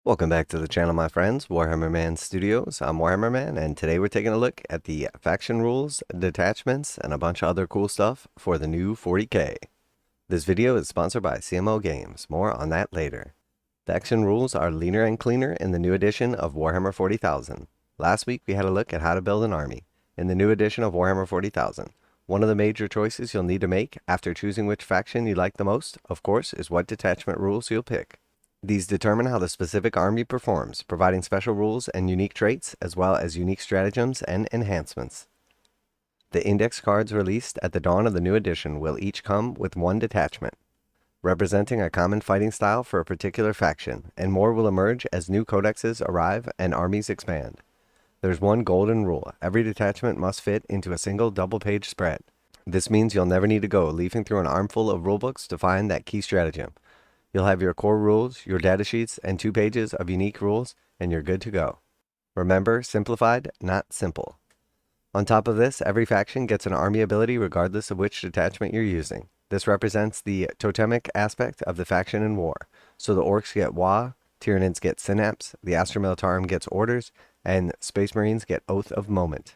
Welcome back to the channel, my friends. Warhammer Man Studios. I'm Warhammer Man, and today we're taking a look at the faction rules, detachments, and a bunch of other cool stuff for the new 40k. This video is sponsored by CMO Games. More on that later. Faction rules are leaner and cleaner in the new edition of Warhammer 40,000. Last week we had a look at how to build an army. In the new edition of Warhammer 40,000, one of the major choices you'll need to make after choosing which faction you like the most, of course, is what detachment rules you'll pick. These determine how the specific army performs, providing special rules and unique traits, as well as unique stratagems and enhancements. The index cards released at the dawn of the new edition will each come with one detachment, representing a common fighting style for a particular faction, and more will emerge as new codexes arrive and armies expand. There's one golden rule: every detachment must fit into a single double-page spread. This means you'll never need to go leafing through an armful of rulebooks to find that key stratagem. You'll have your core rules, your datasheets, and 2 pages of unique rules, and you're good to go. Remember, simplified, not simple. On top of this, every faction gets an army ability regardless of which detachment you're using. This represents the totemic aspect of the faction in war. So the orcs get Wa, Tyranids get Synapse, the Astra Militarum gets Orders, and Space Marines get Oath of Moment.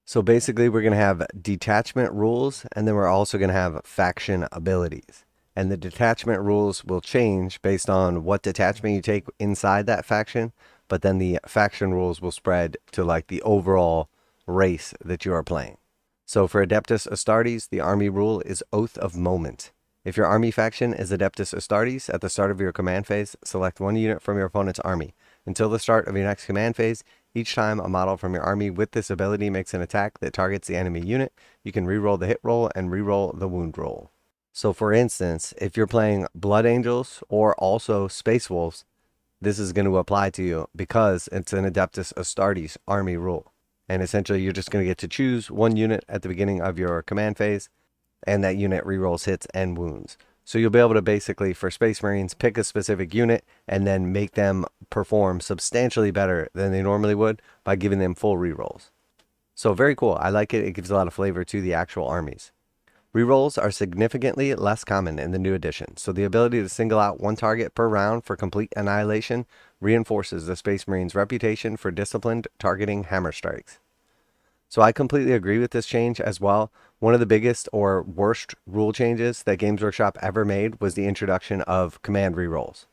So basically we're going to have detachment rules, and then we're also going to have faction abilities. And the detachment rules will change based on what detachment you take inside that faction, but then the faction rules will spread to like the overall race that you are playing. So for Adeptus Astartes, the army rule is Oath of Moment. If your army faction is Adeptus Astartes, at the start of your command phase, select 1 unit from your opponent's army. Until the start of your next command phase, each time a model from your army with this ability makes an attack that targets the enemy unit, you can reroll the hit roll and reroll the wound roll. So for instance, if you're playing Blood Angels or also Space Wolves, this is going to apply to you because it's an Adeptus Astartes army rule. And essentially you're just going to get to choose 1 unit at the beginning of your command phase, and that unit rerolls hits and wounds. So you'll be able to basically, for Space Marines, pick a specific unit and then make them perform substantially better than they normally would by giving them full rerolls. So very cool. I like it. It gives a lot of flavor to the actual armies. Rerolls are significantly less common in the new edition, so the ability to single out 1 target per round for complete annihilation reinforces the Space Marines' reputation for disciplined targeting hammer strikes. So I completely agree with this change as well. One of the biggest or worst rule changes that Games Workshop ever made was the introduction of command rerolls.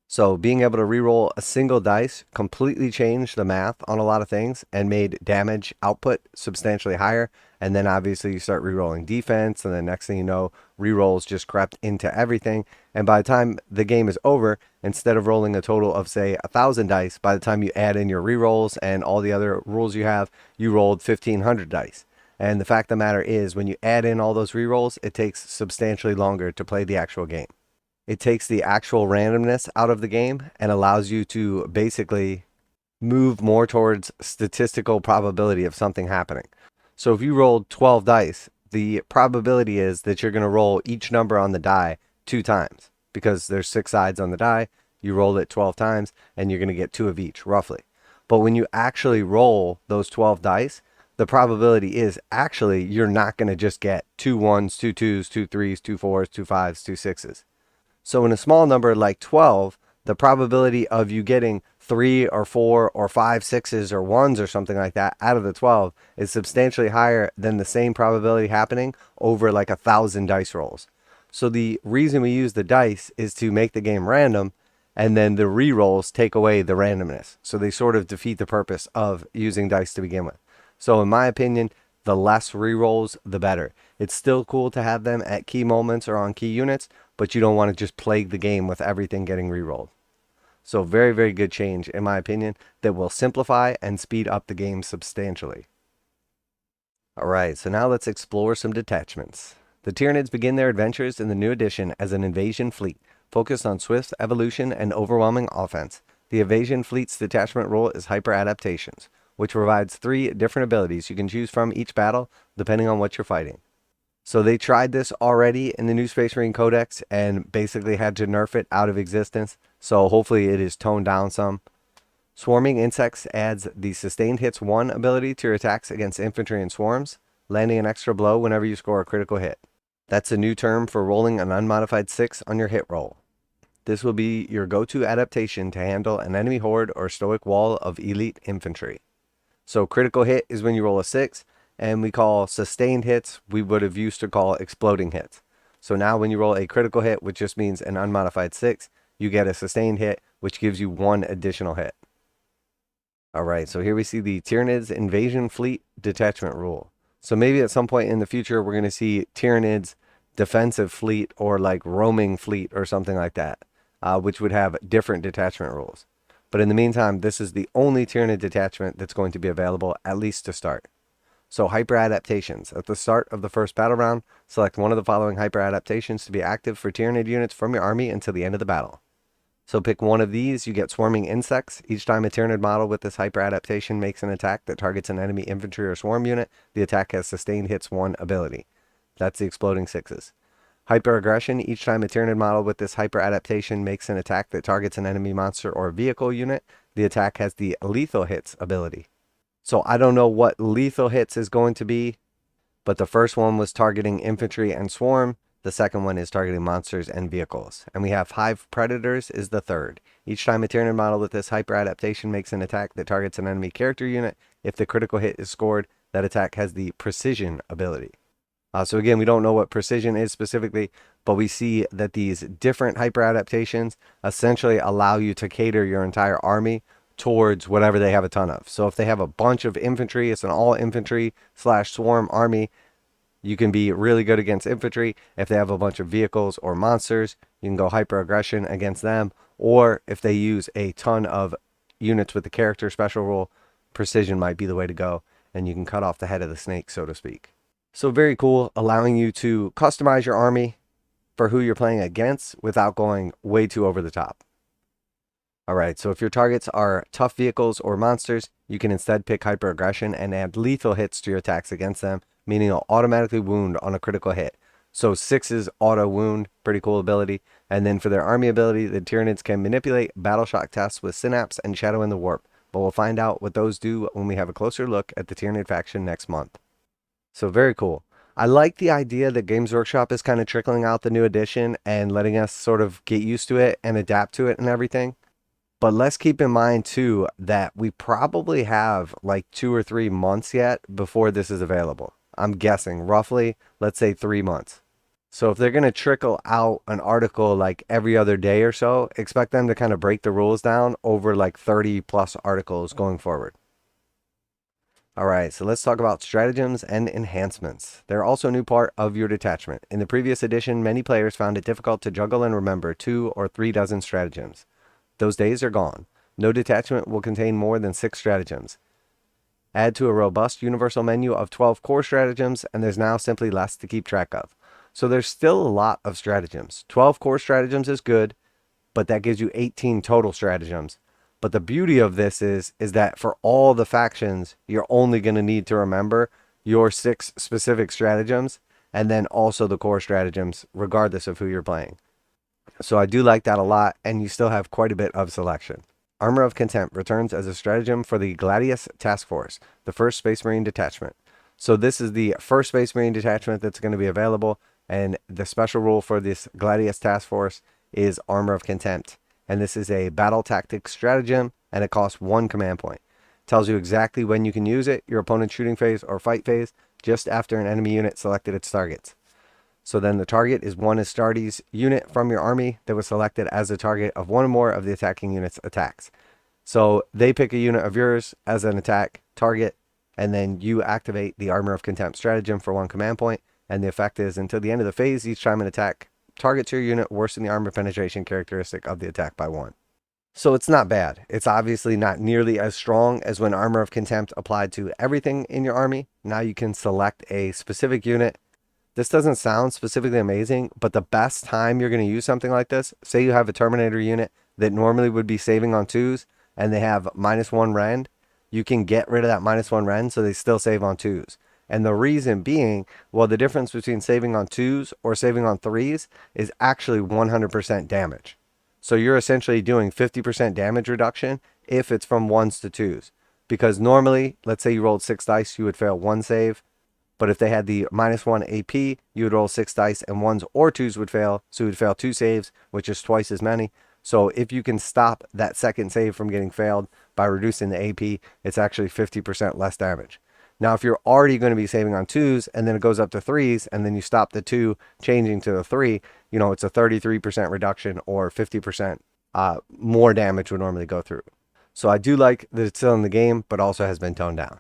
So being able to reroll a single dice completely changed the math on a lot of things and made damage output substantially higher. And then obviously you start rerolling defense, and then next thing you know, rerolls just crept into everything. And by the time the game is over, instead of rolling a total of say 1,000 dice, by the time you add in your rerolls and all the other rules you have, you rolled 1,500 dice. And the fact of the matter is, when you add in all those rerolls, it takes substantially longer to play the actual game. It takes the actual randomness out of the game and allows you to basically move more towards statistical probability of something happening. So if you rolled 12 dice, the probability is that you're going to roll each number on the die 2 times, because there's 6 sides on the die. You roll it 12 times and you're going to get 2 of each roughly. But when you actually roll those 12 dice, the probability is actually you're not going to just get 2 1s, 2 2s, 2 3s, 2 4s, 2 5s, 2 6s. So in a small number like 12, the probability of you getting 3 or 4 or 5 6s or 1s or something like that out of the 12 is substantially higher than the same probability happening over like 1,000 dice rolls. So the reason we use the dice is to make the game random, and then the re-rolls take away the randomness. So they sort of defeat the purpose of using dice to begin with. So in my opinion, the less re-rolls, the better. It's still cool to have them at key moments or on key units, but you don't want to just plague the game with everything getting re-rolled. So very, very good change, in my opinion, that will simplify and speed up the game substantially. Alright, so now let's explore some detachments. The Tyranids begin their adventures in the new edition as an invasion fleet, focused on swift evolution and overwhelming offense. The invasion fleet's detachment role is hyper adaptations, which provides 3 different abilities you can choose from each battle depending on what you're fighting. So they tried this already in the new Space Marine Codex and basically had to nerf it out of existence. So hopefully it is toned down some. Swarming Insects adds the Sustained Hits 1 ability to your attacks against infantry and swarms, landing an extra blow whenever you score a critical hit. That's a new term for rolling an unmodified 6 on your hit roll. This will be your go-to adaptation to handle an enemy horde or stoic wall of elite infantry. So critical hit is when you roll a 6, and we call sustained hits, we would have used to call exploding hits. So now when you roll a critical hit, which just means an unmodified 6, you get a sustained hit, which gives you 1 additional hit. Alright, so here we see the Tyranids Invasion Fleet Detachment rule. So maybe at some point in the future, we're going to see Tyranids Defensive Fleet or like Roaming Fleet or something like that, which would have different detachment rules. But in the meantime, this is the only Tyranid detachment that's going to be available, at least to start. So hyper adaptations. At the start of the first battle round, select one of the following hyper adaptations to be active for Tyranid units from your army until the end of the battle. So pick one of these, you get swarming insects. Each time a Tyranid model with this hyper adaptation makes an attack that targets an enemy infantry or swarm unit, the attack has sustained hits 1 ability. That's the exploding 6s. Hyper aggression. Each time a Tyranid model with this hyper adaptation makes an attack that targets an enemy monster or vehicle unit, the attack has the lethal hits ability. So I don't know what lethal hits is going to be, but the first one was targeting infantry and swarm. The second one is targeting monsters and vehicles. And we have Hive Predators is the third. Each time a Tyranid model with this hyper adaptation makes an attack that targets an enemy character unit, if the critical hit is scored, that attack has the precision ability. So again, we don't know what precision is specifically, but we see that these different hyper adaptations essentially allow you to cater your entire army towards whatever they have a ton of. So if they have a bunch of infantry, it's an all infantry / swarm army, you can be really good against infantry. If they have a bunch of vehicles or monsters, you can go hyper aggression against them. Or if they use a ton of units with the character special rule, precision might be the way to go, and you can cut off the head of the snake, so to speak. So very cool, allowing you to customize your army for who you're playing against without going way too over the top. Alright, so if your targets are tough vehicles or monsters, you can instead pick hyper aggression and add lethal hits to your attacks against them, meaning it'll automatically wound on a critical hit. So 6's auto wound, pretty cool ability. And then for their army ability, the Tyranids can manipulate battle shock tests with synapse and shadow in the warp. But we'll find out what those do when we have a closer look at the Tyranid faction next month. So very cool. I like the idea that Games Workshop is kind of trickling out the new edition and letting us sort of get used to it and adapt to it and everything. But let's keep in mind too that we probably have like 2 or 3 months yet before this is available. I'm guessing roughly, let's say 3 months. So if they're going to trickle out an article like every other day or so, expect them to kind of break the rules down over like 30 plus articles going forward. Alright, so let's talk about stratagems and enhancements. They're also a new part of your detachment. In the previous edition, many players found it difficult to juggle and remember 2 or 3 dozen stratagems. Those days are gone. No detachment will contain more than 6 stratagems. Add to a robust universal menu of 12 core stratagems, and there's now simply less to keep track of. So there's still a lot of stratagems. 12 core stratagems is good, but that gives you 18 total stratagems. But the beauty of this is that for all the factions, you're only going to need to remember your 6 specific stratagems, and then also the core stratagems, regardless of who you're playing. So I do like that a lot, and you still have quite a bit of selection. Armor of Contempt returns as a stratagem for the Gladius Task Force, the first Space Marine detachment. So this is the first Space Marine detachment that's going to be available, and the special rule for this Gladius Task Force is Armor of Contempt. And this is a battle tactics stratagem, and it costs 1 command point. It tells you exactly when you can use it, your opponent's shooting phase or fight phase, just after an enemy unit selected its targets. So then the target is one Astartes unit from your army that was selected as the target of one or more of the attacking unit's attacks. So they pick a unit of yours as an attack target, and then you activate the Armor of Contempt stratagem for 1 command point, and the effect is until the end of the phase, each time an attack targets your unit, worsen the armor penetration characteristic of the attack by 1. So it's not bad. It's obviously not nearly as strong as when Armor of Contempt applied to everything in your army. Now you can select a specific unit. This doesn't sound specifically amazing, but the best time you're going to use something like this, say you have a Terminator unit that normally would be saving on 2s, and they have -1 rend, you can get rid of that -1 rend so they still save on 2s. And the reason being, well, the difference between saving on 2s or saving on 3s is actually 100% damage. So you're essentially doing 50% damage reduction if it's from 1s to 2s. Because normally, let's say you rolled 6 dice, you would fail 1 save. But if they had the -1 AP, you would roll 6 dice and 1s or 2s would fail. So you would fail 2 saves, which is twice as many. So if you can stop that second save from getting failed by reducing the AP, it's actually 50% less damage. Now, if you're already going to be saving on 2s and then it goes up to 3s and then you stop the 2 changing to the 3, you know, it's a 33% reduction or 50% more damage would normally go through. So I do like that it's still in the game, but also has been toned down.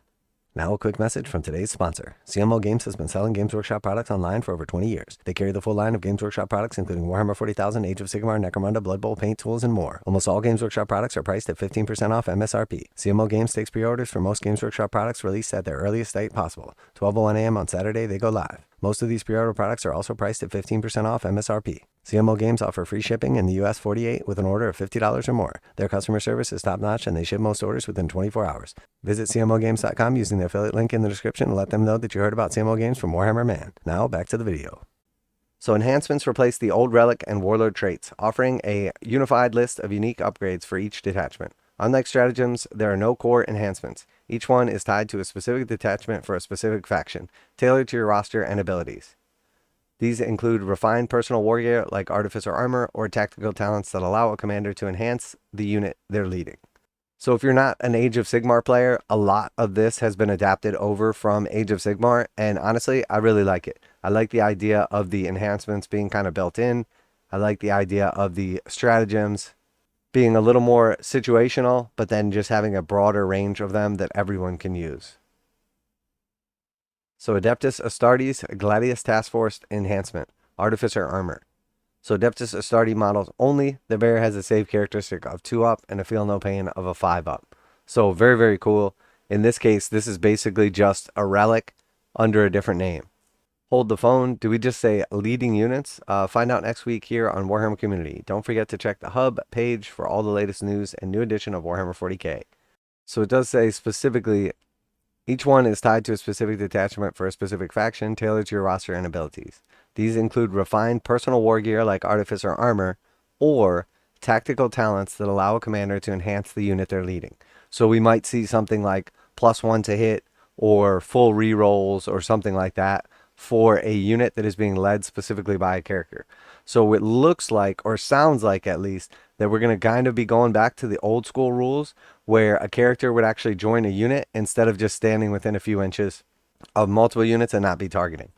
Now a quick message from today's sponsor. CMO Games has been selling Games Workshop products online for over 20 years. They carry the full line of Games Workshop products, including Warhammer 40,000, Age of Sigmar, Necromunda, Blood Bowl, paint tools, and more. Almost all Games Workshop products are priced at 15% off MSRP. CMO Games takes pre-orders for most Games Workshop products released at their earliest date possible. 12:01 a.m. on Saturday, they go live. Most of these pre-order products are also priced at 15% off MSRP. CMO Games offer free shipping in the US 48 with an order of $50 or more. Their customer service is top-notch and they ship most orders within 24 hours. Visit CMOGames.com using the affiliate link in the description and let them know that you heard about CMO Games from Warhammer Man. Now, back to the video. So enhancements replace the old relic and warlord traits, offering a unified list of unique upgrades for each detachment. Unlike stratagems, there are no core enhancements. Each one is tied to a specific detachment for a specific faction, tailored to your roster and abilities. These include refined personal war gear like artificer armor or tactical talents that allow a commander to enhance the unit they're leading. So if you're not an Age of Sigmar player, a lot of this has been adapted over from Age of Sigmar, and honestly, I really like it. I like the idea of the enhancements being kind of built in. I like the idea of the stratagems being a little more situational, but then just having a broader range of them that everyone can use. So Adeptus Astartes Gladius Task Force Enhancement, Artificer Armor. So Adeptus Astartes models only, the bearer has a save characteristic of 2-up and a feel no pain of a 5-up. So very, very cool. In this case, this is basically just a relic under a different name. Hold the phone. Do we just say leading units? Find out next week here on Warhammer Community. Don't forget to check the hub page for all the latest news and new edition of Warhammer 40k. So it does say specifically, each one is tied to a specific detachment for a specific faction, tailored to your roster and abilities. These include refined personal war gear like artificer armor, or tactical talents that allow a commander to enhance the unit they're leading. So we might see something like +1 to hit, or full rerolls, or something like that for a unit that is being led specifically by a character. So it looks like, or sounds like at least, that we're going to kind of be going back to the old school rules where a character would actually join a unit instead of just standing within a few inches of multiple units and not be targeting.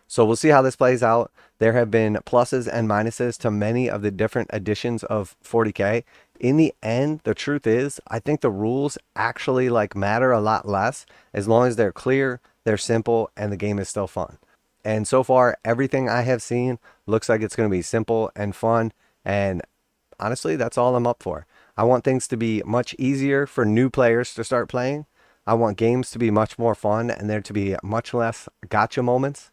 So we'll see how this plays out. There have been pluses and minuses to many of the different editions of 40k. In the end, the truth is, I think the rules actually matter a lot less as long as they're clear, they're simple, and the game is still fun. And so far, everything I have seen looks like it's going to be simple and fun. And honestly, that's all I'm up for. I want things to be much easier for new players to start playing. I want games to be much more fun and there to be much less gotcha moments.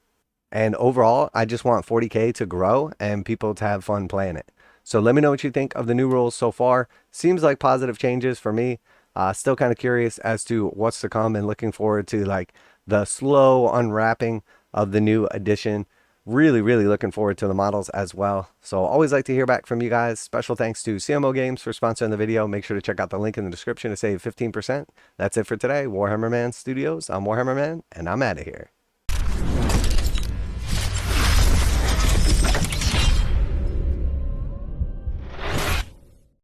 And overall, I just want 40k to grow and people to have fun playing it. So let me know what you think of the new rules so far. Seems like positive changes for me. Still kind of curious as to what's to come and looking forward to the slow unwrapping of the new edition. Really, really looking forward to the models as well. So always like to hear back from you guys. Special thanks to CMO Games for sponsoring the video. Make sure to check out the link in the description to save 15%. That's it for today. Warhammer Man Studios. I'm Warhammer Man, and I'm out of here.